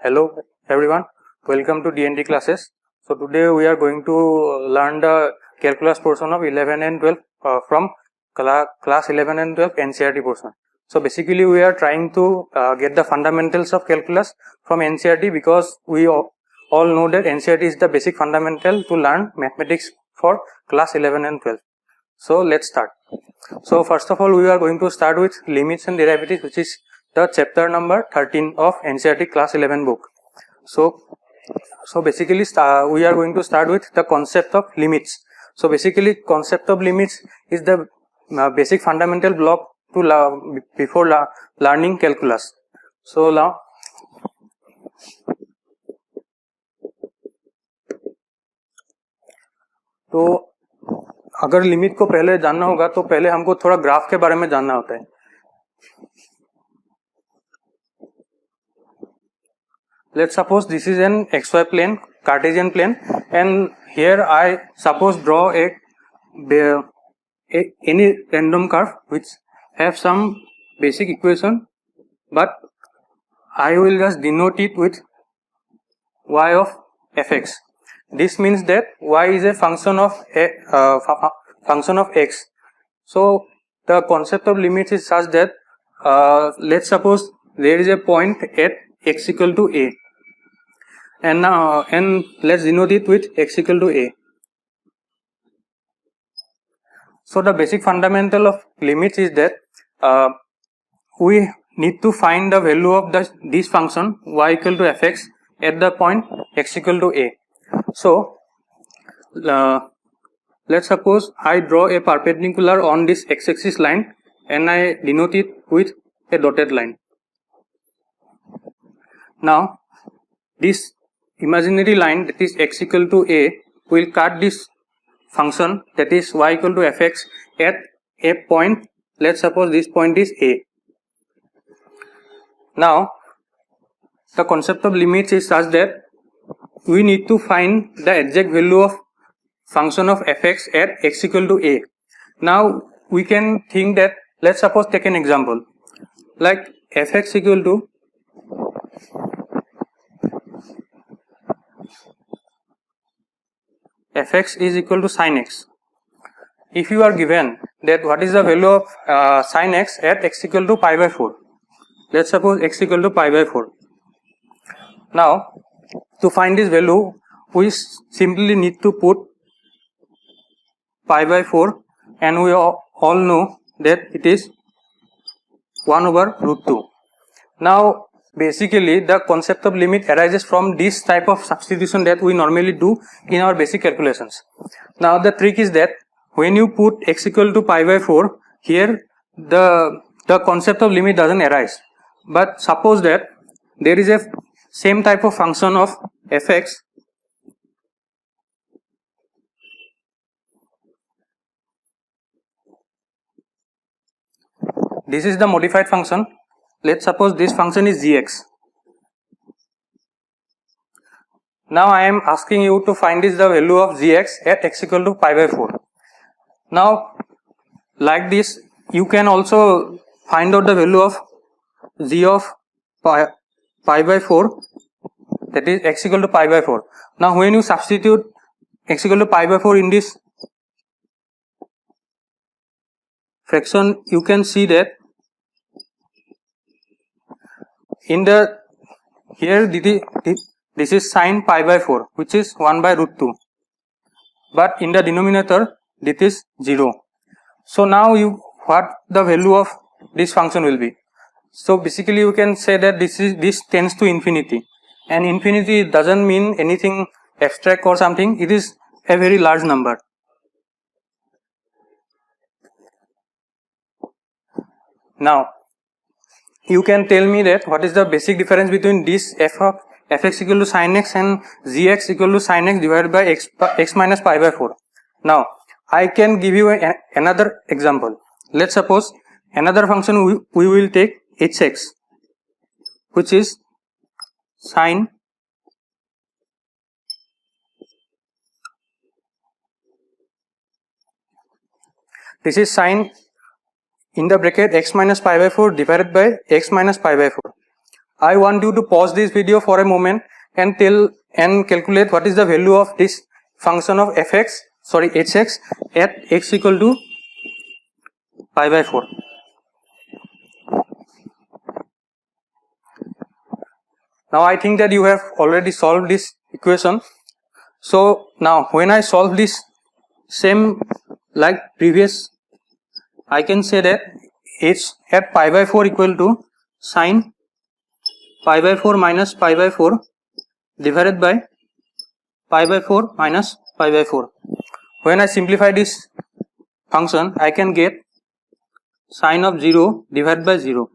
Hello everyone, welcome to D&D classes. So today we are going to learn the calculus portion of 11 and 12 from class 11 and 12 NCERT portion. So basically we are trying to get the fundamentals of calculus from NCERT because we all know that NCERT is the basic fundamental to learn mathematics for class 11 and 12. So let's start. So first of all we are going to start with limits and derivatives, which is the chapter number 13 of NCERT class 11 book. So basically we are going to start with the concept of limits. So basically concept of limits is the basic fundamental block to before learning calculus. So now तो अगर limit को पहले जानना होगा तो पहले हमको थोड़ा ग्राफ के बारे में जानना होता है. Let's suppose this is an xy plane, Cartesian plane, and here I suppose draw any random curve which have some basic equation, but I will just denote it with y of fx. This means that y is a function of x. So the concept of limits is such that let's suppose there is a point at x equal to a, and let's denote it with x equal to a. So the basic fundamental of limits is that we need to find the value of this function y equal to fx at the point x equal to a. So let's suppose I draw a perpendicular on this x-axis line and I denote it with a dotted line. Now this imaginary line, that is x equal to a, will cut this function, that is y equal to fx, at a point. Let's suppose this point is a. Now the concept of limits is such that we need to find the exact value of function of fx at x equal to a. Now we can think that, let's suppose take an example like fx equal to fx is equal to sin x. If you are given that what is the value of sin x at x equal to pi by 4, let's suppose x equal to pi by 4. Now to find this value we simply need to put pi by 4, and we all know that it is 1 over root 2. Now basically the concept of limit arises from this type of substitution that we normally do in our basic calculations. Now the trick is that when you put x equal to pi by 4, here the concept of limit doesn't arise. But suppose that there is a same type of function of fx this is the modified function. Let's suppose this function is gx. Now I am asking you to find the value of gx at x equal to pi by 4. Now like this you can also find out the value of g of pi by 4, that is x equal to pi by 4. Now when you substitute x equal to pi by 4 in this fraction, you can see that in the here this is sin pi by 4, which is 1 by root 2, but in the denominator this is 0. So now what the value of this function will be. So basically you can say that this tends to infinity, and infinity doesn't mean anything abstract or something, it is a very large number. Now you can tell me that what is the basic difference between this f of fx equal to sin x and gx equal to sin x divided by x minus pi by 4. Now I can give you another example. Let's suppose another function we will take hx, which is sin this is sin in the bracket x minus pi by 4 divided by x minus pi by 4. I want you to pause this video for a moment and calculate what is the value of this function of hx at x equal to pi by 4. Now I think that you have already solved this equation. So now when I solve this same like previous, I can say that h at pi by 4 equal to sine pi by 4 minus pi by 4 divided by pi by 4 minus pi by 4. When I simplify this function, I can get sine of 0 divided by 0.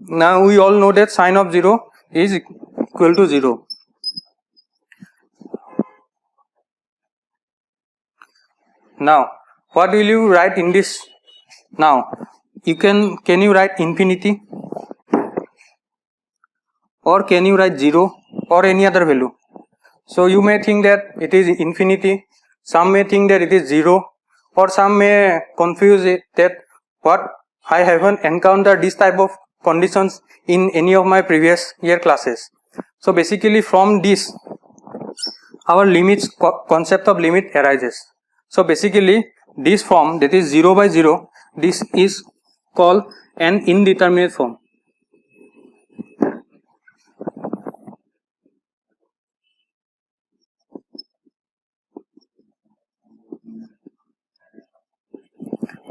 Now we all know that sine of 0 is equal to 0. Now what will you write in this? Now you can you write infinity, or can you write 0 or any other value? So you may think that it is infinity, some may think that it is 0, or some may confuse it that what I haven't encountered this type of conditions in any of my previous year classes. So basically from this our limits concept of limit arises. So basically this form, that is 0 by 0, this is called an indeterminate form.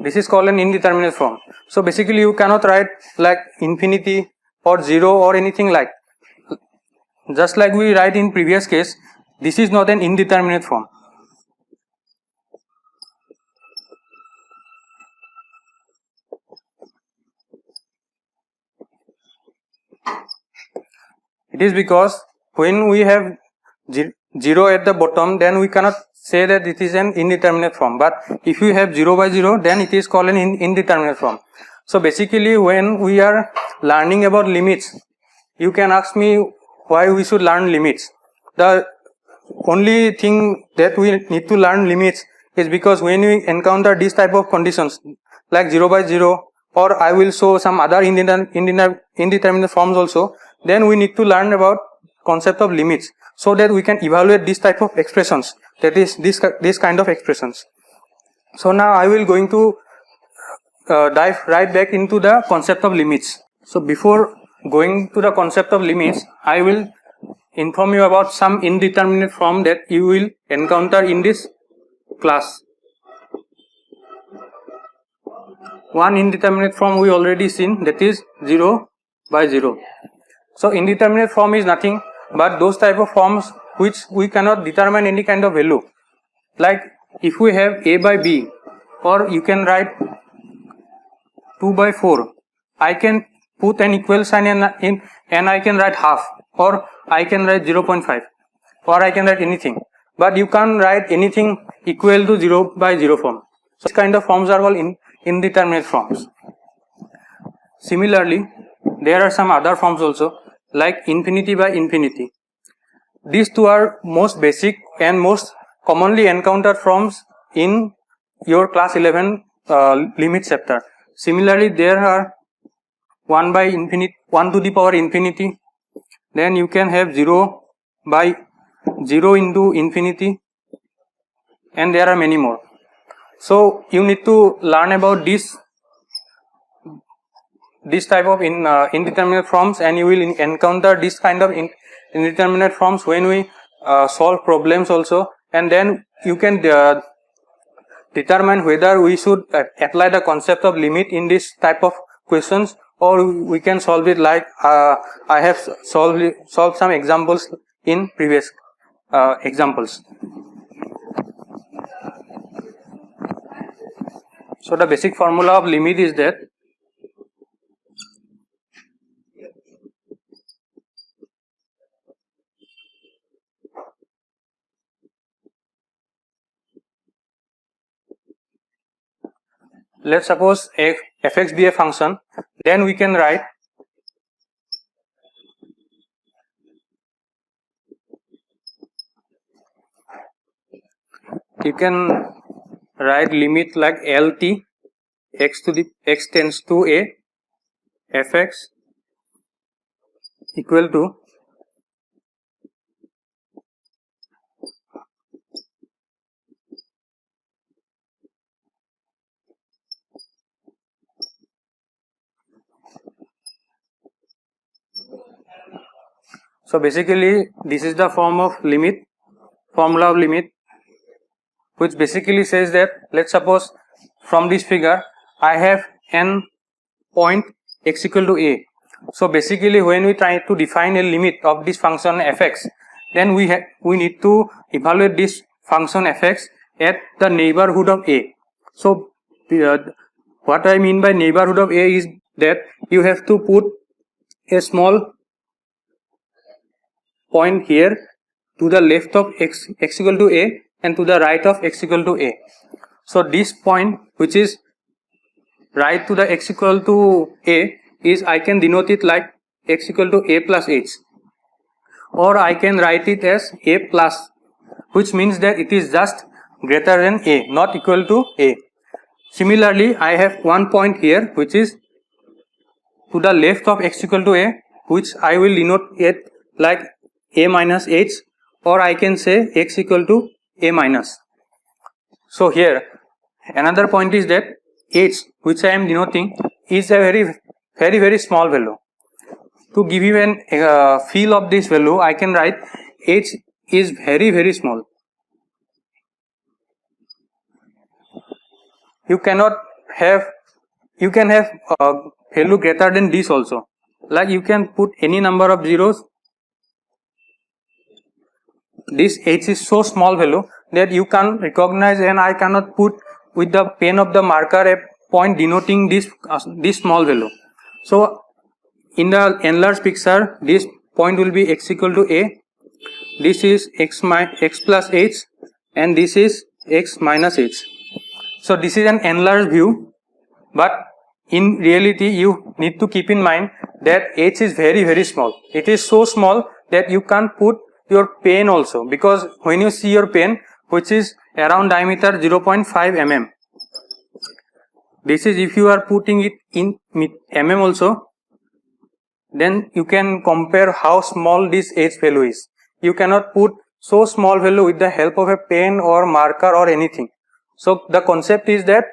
This is called an indeterminate form. So basically you cannot write like infinity or 0 or anything like. Just like we write in previous case, this is not an indeterminate form. It is because when we have 0 at the bottom, then we cannot say that it is an indeterminate form. But if you have 0 by 0, then it is called an indeterminate form. So basically when we are learning about limits, you can ask me why we should learn limits. The only thing that we need to learn limits is because when we encounter this type of conditions like 0 by 0, or I will show some other indeterminate forms also, then we need to learn about concept of limits so that we can evaluate this type of expressions, that is this kind of expressions. So now I will going to dive right back into the concept of limits. So before going to the concept of limits, I will inform you about some indeterminate form that you will encounter in this class. One indeterminate form we already seen, that is 0 by 0. So indeterminate form is nothing but those type of forms which we cannot determine any kind of value. Like if we have a by b, or you can write 2 by 4, I can put an equal sign in and I can write half, or I can write 0.5, or I can write anything. But you can't write anything equal to 0 by 0 form. So this kind of forms are called indeterminate forms. Similarly, there are some other forms also, like infinity by infinity. These two are most basic and most commonly encountered forms in your class 11 limit chapter. Similarly, there are 1 by infinity, 1 to the power infinity. Then you can have 0 by 0 into infinity, and there are many more. So you need to learn about this type of indeterminate forms, and you will encounter this kind of indeterminate forms when we solve problems also, and then you can determine whether we should apply the concept of limit in this type of questions, or we can solve it like I have solved some examples in previous examples. So the basic formula of limit is that let's suppose fx be a function, then we can write limit like lt x tends to a fx equal to so basically this is the formula of limit, which basically says that, let's suppose from this figure I have n point x equal to a. So basically when we try to define a limit of this function fx, then we need to evaluate this function fx at the neighborhood of a. So what I mean by neighborhood of a is that you have to put a small point here to the left of x equal to a and to the right of x equal to a. So this point which is right to the x equal to a is, I can denote it like x equal to a plus h, or I can write it as a plus, which means that it is just greater than a, not equal to a. Similarly, I have one point here which is to the left of x equal to a, which I will denote it like a minus h, or I can say x equal to a minus. So here another point is that h, which I am denoting, is a very small value. To give you an feel of this value, I can write h is very small. You can have value greater than this also, like you can put any number of zeros. This h is so small value that you can recognize, and I cannot put with the pen of the marker a point denoting this small value. So in the enlarged picture, this point will be x equal to a, this is x plus h, and this is x minus h. So this is an enlarged view, but in reality you need to keep in mind that h is very small. It is so small that you can't put your pen also, because when you see your pen, which is around diameter 0.5 mm, this is, if you are putting it in mm also, then you can compare how small this h value is. You cannot put so small value with the help of a pen or marker or anything. So the concept is that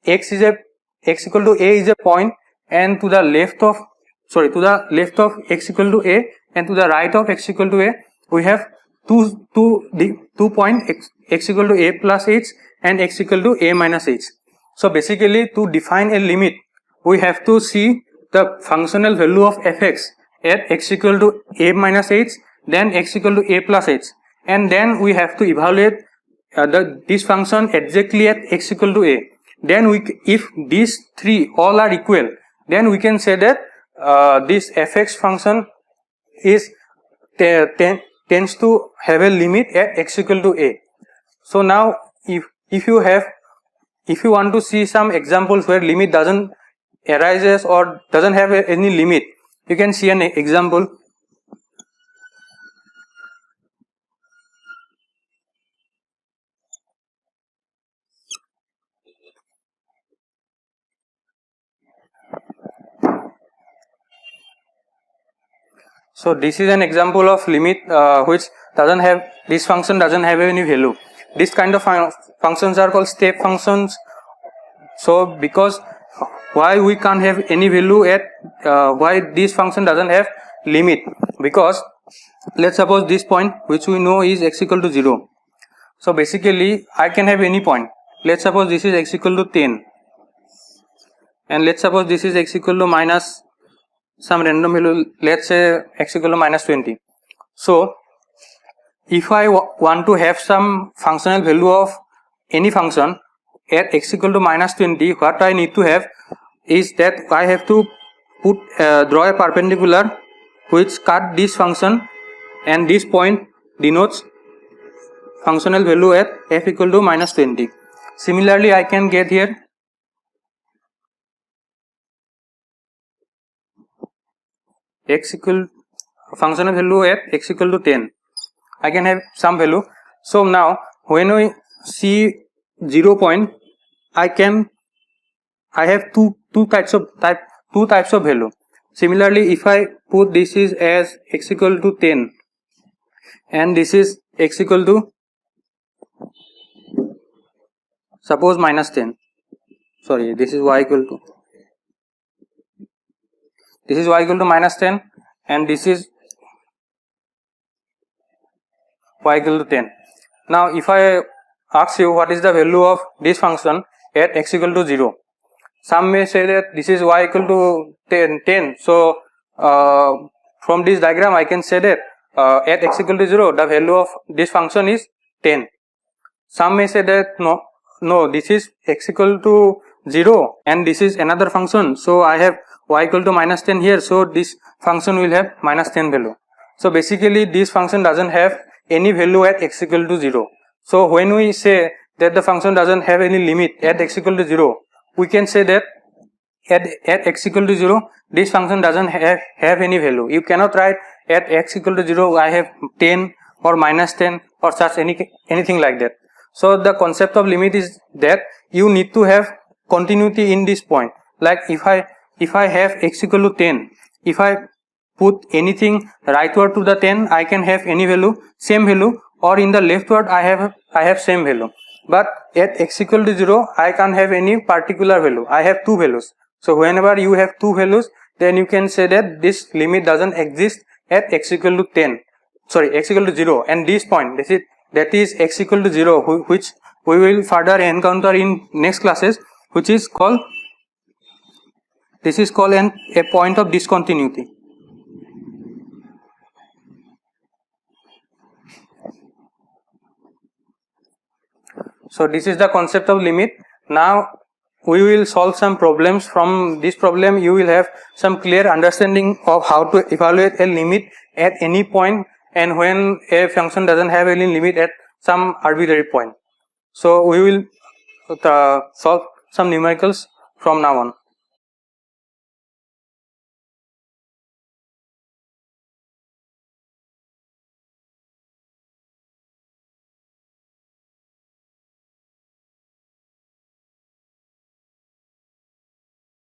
x equal to a is a point, and to the left of x equal to a and to the right of x equal to a, we have two point x equal to a plus h and x equal to a minus h. So basically, to define a limit, we have to see the functional value of fx at x equal to a minus h, then x equal to a plus h, and then we have to evaluate this function exactly at x equal to a. Then if these three all are equal, then we can say that this fx function is tends to have a limit at x equal to a. So now if you want to see some examples where limit doesn't arises or doesn't have any limit, you can see an example. So this is an example of limit which doesn't have, this function doesn't have any value. This kind of functions are called step functions. So because why we can't have any value at why this function doesn't have limit, because let's suppose this point which we know is x equal to 0. So basically I can have any point. Let's suppose this is x equal to 10, and let's suppose this is x equal to minus some random value, let's say x equal to minus 20. So if I want to have some functional value of any function at x equal to minus 20, what I need to have is that I have to draw a perpendicular which cut this function, and this point denotes functional value at f equal to minus 20. Similarly, I can get here x equal functional value at x equal to 10. I can have some value. So now when we see 0 point, I have two types of value. Similarly, if I put this is as x equal to 10 and this is x equal to suppose minus 10. Sorry, this is y equal to minus 10 and this is y equal to 10. Now if I ask you what is the value of this function at x equal to 0, some may say that this is y equal to 10. So from this diagram I can say that at x equal to 0 the value of this function is 10. Some may say that no, this is x equal to 0 and this is another function, so I have y equal to minus 10 here, so this function will have minus 10 value. So basically this function doesn't have any value at x equal to 0. So when we say that the function doesn't have any limit at x equal to 0, we can say that at x equal to 0 this function doesn't have any value. You cannot write at x equal to 0 I have 10 or minus 10 or such anything like that. So the concept of limit is that you need to have continuity in this point. Like if I have x equal to 10, if I put anything rightward to the 10, I can have any value, same value, or in the leftward I have same value. But at x equal to 0 I can't have any particular value. I have two values. So whenever you have two values, then you can say that this limit doesn't exist at x equal to 10. Sorry, x equal to 0, and this point that is x equal to 0, which we will further encounter in next classes, which is called a point of discontinuity. So this is the concept of limit. Now we will solve some problems. From this problem you will have some clear understanding of how to evaluate a limit at any point and when a function doesn't have any limit at some arbitrary point. So we will solve some numericals from now on.